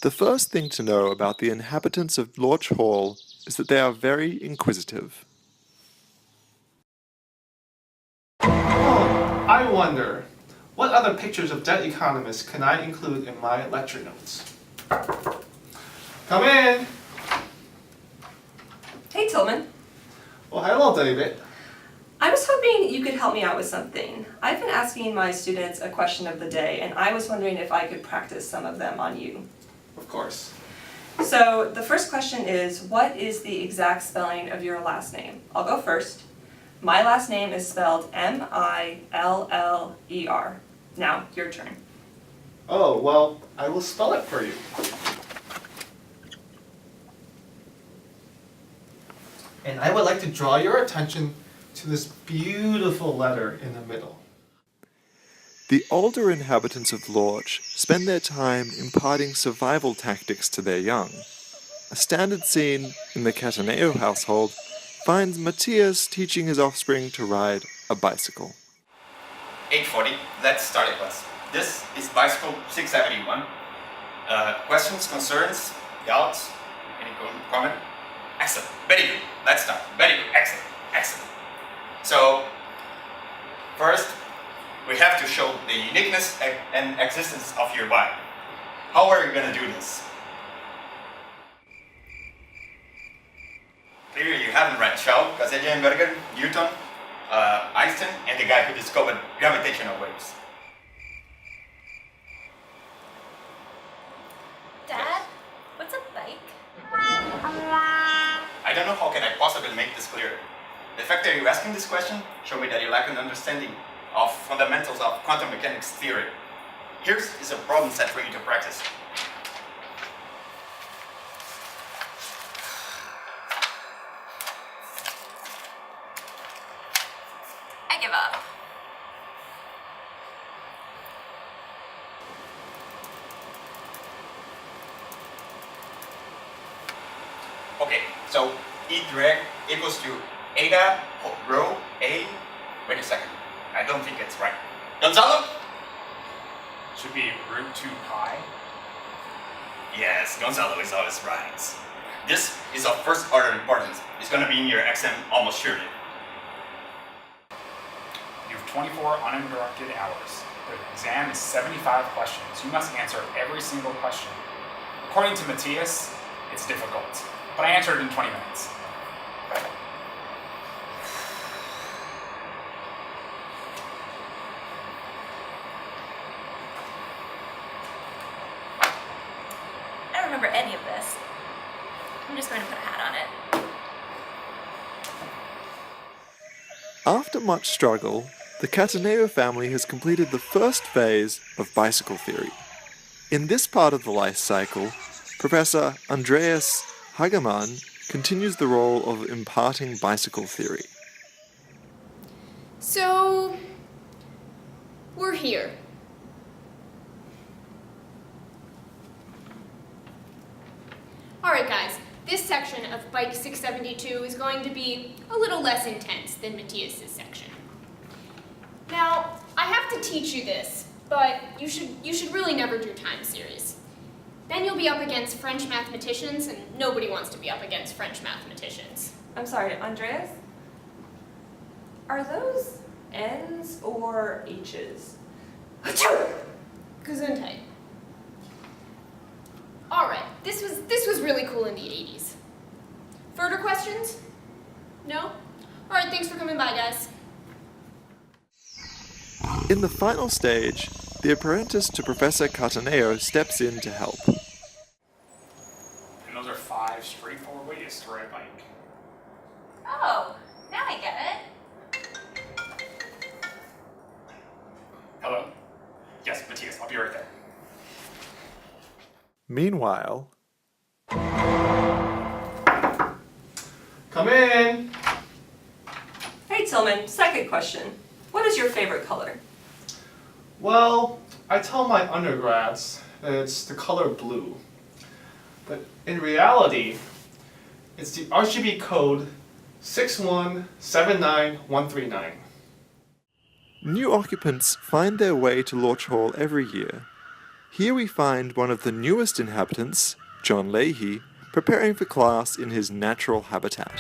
The first thing to know about the inhabitants of Lorch Hall is that they are very inquisitive. Oh, I wonder, what other pictures of dead economists can I include in my lecture notes? Come in! Hey, Tillman. Well, hello, David. I was hoping you could help me out with something. I've been asking my students a question of the day, and I was wondering if I could practice some of them on you. Of course. So, the first question is, what is the exact spelling of your last name? I'll go first. My last name is spelled M-I-L-L-E-R. Now, your turn. Oh, well, I will spell it for you. And I would like to draw your attention to this beautiful letter in the middle. The older inhabitants of Lorch spend their time imparting survival tactics to their young. A standard scene in the Cataneo household finds Matthias teaching his offspring to ride a bicycle. 8:40, let's start the class. This is bicycle 671. Questions, concerns, doubts, any comment? Excellent, very good. Let's start. Very good, excellent, excellent. So, first, we have to show the uniqueness and existence of your bike. How are you going to do this? Clearly you haven't read Shaw, Kassejenberger, Newton, Einstein, and the guy who discovered gravitational waves. Dad, what's a bike? I don't know how can I possibly make this clear. The fact that you're asking this question shows me that you lack an understanding of fundamentals of quantum mechanics theory. Here is a problem set for you to practice. I give up. Okay, so E direct equals to eta rho A. Wait a second, I don't think it's right. Gonzalo? Should be root 2 pi. Yes, Gonzalo is always right. This is of first order importance. It's going to be in your exam almost surely. You have 24 uninterrupted hours. The exam is 75 questions. You must answer every single question. According to Matthias, it's difficult, but I answered in 20 minutes. I don't remember any of this. I'm just going to put a hat on it. After much struggle, the Cataneo family has completed the first phase of bicycle theory. In this part of the life cycle, Professor Andreas Hagemann continues the role of imparting bicycle theory. So, we're here. Alright guys, this section of Bike 672 is going to be a little less intense than Matthias' section. Now, I have to teach you this, but you should really never do time series. Then you'll be up against French mathematicians, and nobody wants to be up against French mathematicians. I'm sorry, Andreas? Are those N's or H's? Gesundheit. Alright, this was really cool in the 80s. Further questions? No? Alright, thanks for coming by, guys. In the final stage, the apprentice to Professor Cataneo steps in to help. And those are 5 straightforward ways to ride a bike. Oh, now I get it. Hello? Yes, Matthias, I'll be right there. Meanwhile, Come in! Hey, Tillman, second question. What is your favorite color? Well, I tell my undergrads that it's the color blue. But in reality, it's the RGB code 6179139. new occupants find their way to Lorch Hall every year. Here we find one of the newest inhabitants, John Leahy, preparing for class in his natural habitat.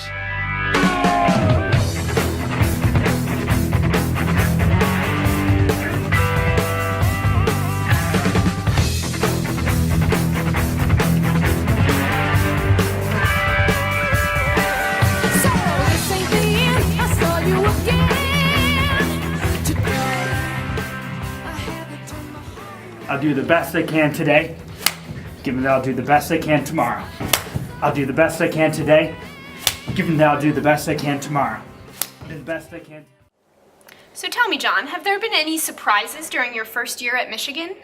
I'll do the best I can today, given that I'll do the best I can tomorrow. I'll do the best I can today, given that I'll do the best I can tomorrow. Do the best I can. So tell me, John, have there been any surprises during your first year at Michigan?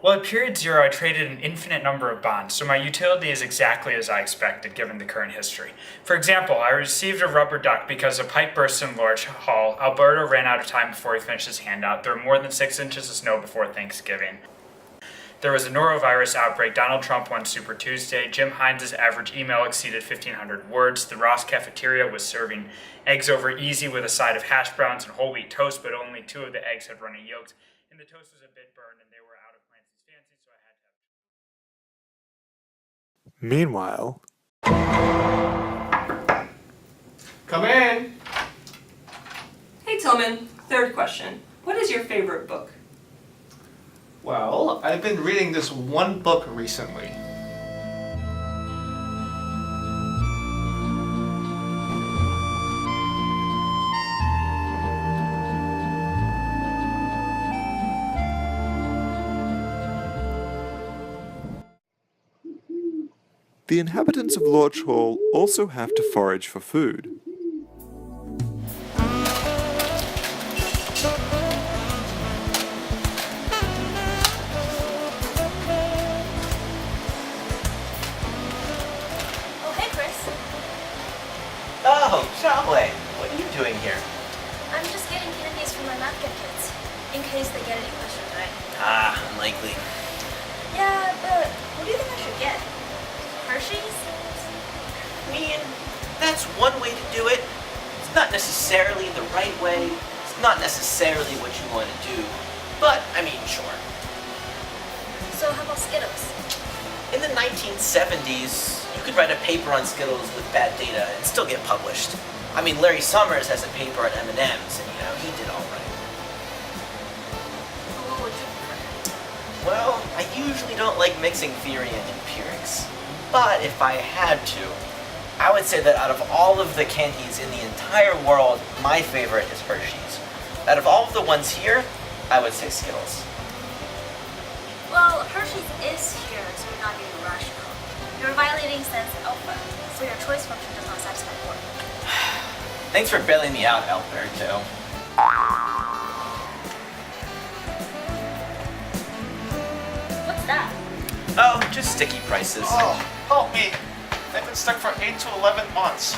Well, at period 0, I traded an infinite number of bonds, so my utility is exactly as I expected given the current history. For example, I received a rubber duck because a pipe burst in Lorch Hall. Alberto ran out of time before he finished his handout. There were more than 6 inches of snow before Thanksgiving. There was a norovirus outbreak. Donald Trump won Super Tuesday. Jim Hines' average email exceeded 1,500 words. The Ross cafeteria was serving eggs over easy with a side of hash browns and whole wheat toast, but only 2 of the eggs had runny yolks, and the toast was a bit burned, and they were out of Clancy's fancy, so I had to. Meanwhile, Come in. Hey Tillman, third question. What is your favorite book? Well, I've been reading this one book recently. the inhabitants of Lorch Hall also have to forage for food. Oh, Xiaowei, what are you doing here? I'm just getting candies for my math kids, in case they get any questions right. Ah, unlikely. Yeah, but what do you think I should get? Hershey's? I mean, that's one way to do it. It's not necessarily the right way. It's not necessarily what you want to do. But, I mean, sure. So how about Skittles? In the 1970s, you could write a paper on Skittles with bad data and still get published. I mean, Larry Summers has a paper on M&Ms, and he did all right. What would you prefer? Well, I usually don't like mixing theory and empirics. But if I had to, I would say that out of all of the candies in the entire world, my favorite is Hershey's. Out of all of the ones here, I would say Skittles. Well, Hershey's is here, so you're not being rational. You're violating sense alpha, so your choice function does not satisfy 4. Thanks for bailing me out, Alberto. What's that? Oh, just sticky prices. Oh, help me. They've been stuck for 8 to 11 months.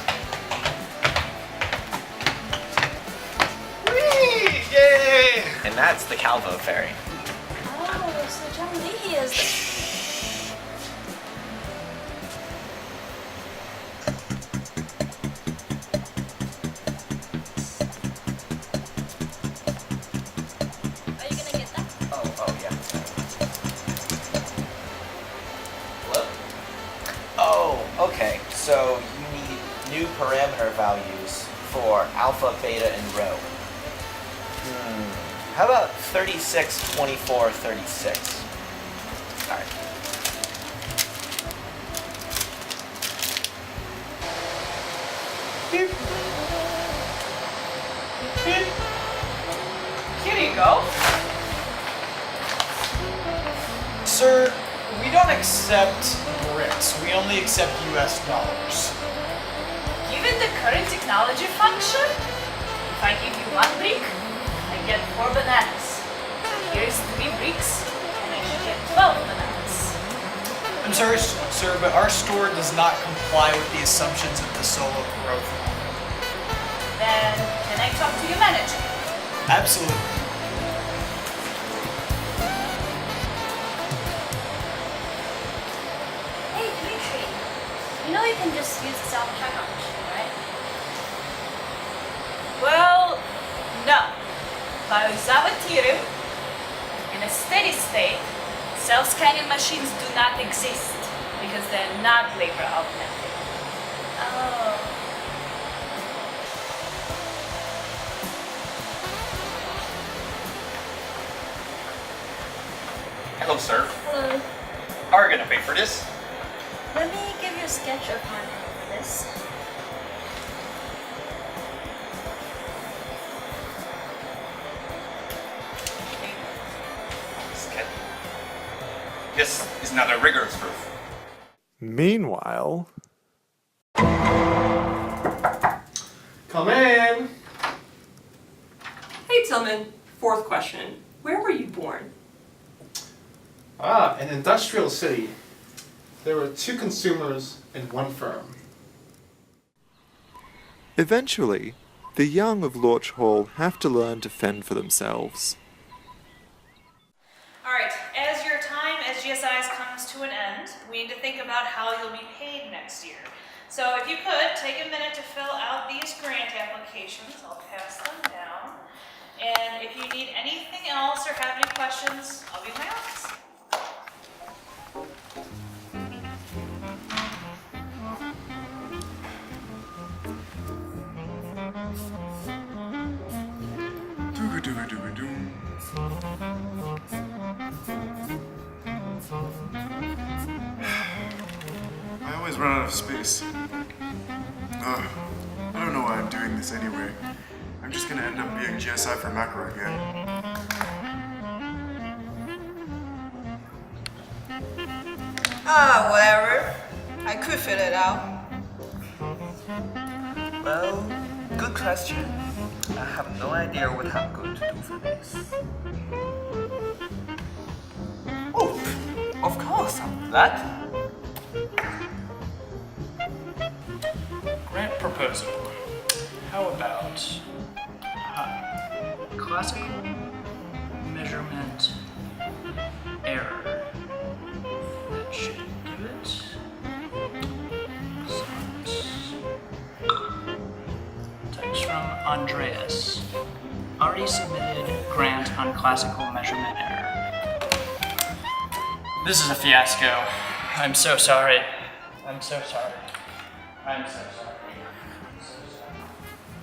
Whee! Yay! And that's the Calvo Ferry. Oh, so John Leahy is the... Are you gonna get that? Oh, yeah. Hello? Oh, okay. So you need new parameter values for alpha, beta, and rho. How about 36, 24, 36? All right. Here you go. Sir, we don't accept bricks. We only accept US dollars. Given the current technology function, if I give you 1 brick, I get 4 bananas. Here's 3 bricks, and I should get 12 bananas. I'm sorry, sir, but our store does not comply with the assumptions of the solo growth model. Then, can I talk to your manager? Absolutely. Hey, Dimitri. You know you can just use the self-checkout machine, right? Well, no. By Zavatiri, in a steady state, Self-scanning machines do not exist because they're not labor augmented. Oh. Hello, sir. Hello. Are you gonna pay for this? Let me give you a sketch of my plan for this. Skit. This is not a rigorous proof. Meanwhile, Come in. Hey Tillman, fourth question. Where were you born? An industrial city. There were 2 consumers in one firm. eventually, the young of Lorch Hall have to learn to fend for themselves. Alright, as your time as GSIs comes to an end, we need to think about how you'll be paid next year. So if you could, take a minute to fill out these grant applications. I'll pass them down. And if you need anything else or have any questions, I'll be in my office. I always run out of space. I don't know why I'm doing this anyway. I'm just gonna end up being GSI for macro again. Whatever. I could fill it out. Well, good question. I have no idea what I'm going to do for this. Oh, of course, that. Grant proposal. How about classical measurement error? That should do it. Text from Andreas. Already submitted grant on classical measurement error. This is a fiasco. I'm so sorry. I'm so sorry. I'm so sorry.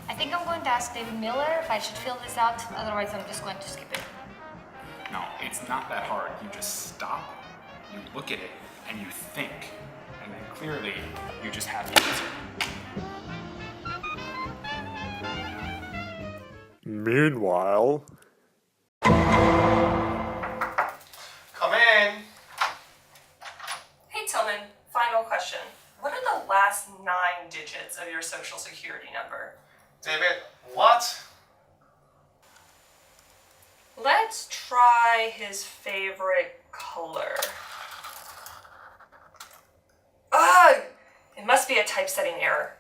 I think I'm going to ask David Miller if I should fill this out, otherwise I'm just going to skip it. No, it's not that hard. You just stop, you look at it, and you think. And then clearly, you just have the answer. Meanwhile, Come in. Hey Tillman, final question. What are the last 9 digits of your social security number? David, what? Let's try his favorite color. Ah! It must be a typesetting error.